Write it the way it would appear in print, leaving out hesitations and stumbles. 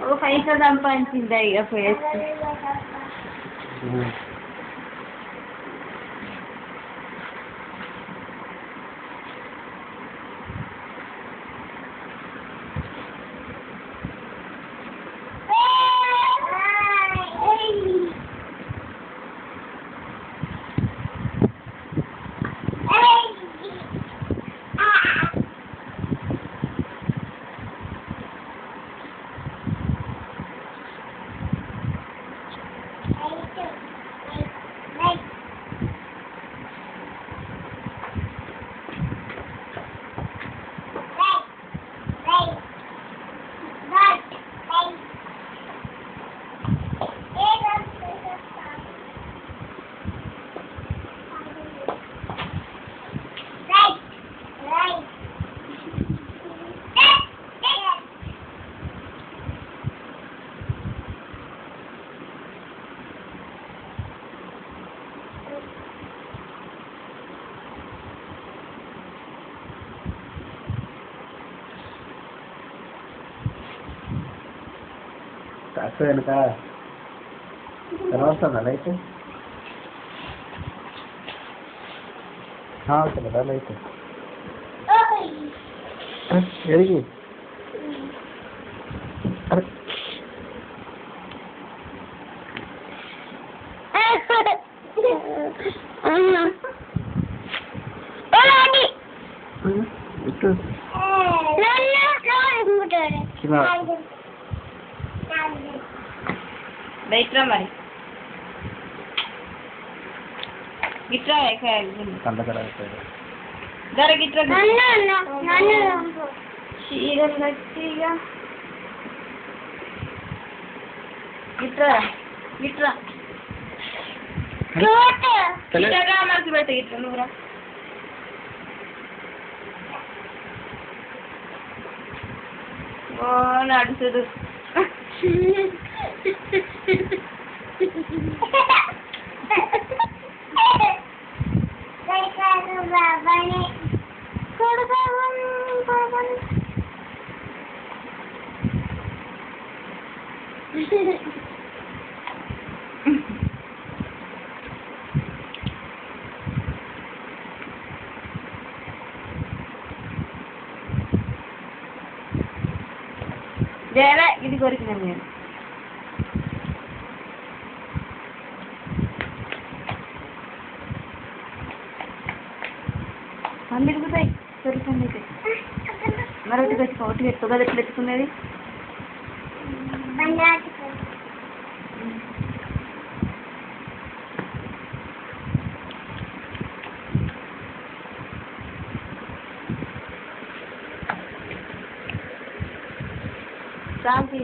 ఒక పైసా సంపాదించింది ఇక ఫేస్ కాస్త వెనక ఎలా వస్తుందా లైట్ వస్తుందా లైట్ ఎడిగి అరే ఇటు బయట మరి గిట్రా కండకర ధర గిట్రా చీరలు గట్టిగా గిట్రా గిట్రా గిట్రా మనసు పెట్ట గిట్రా నువ్వురా ఓ నడుచుడు ఇది కొరికినా నేను పండుగతాయి కొరికండి మరొకటి పెట్టుకో ఒకటి పెట్టుకో కదా ఎట్లా పెట్టుకునేది శాంతి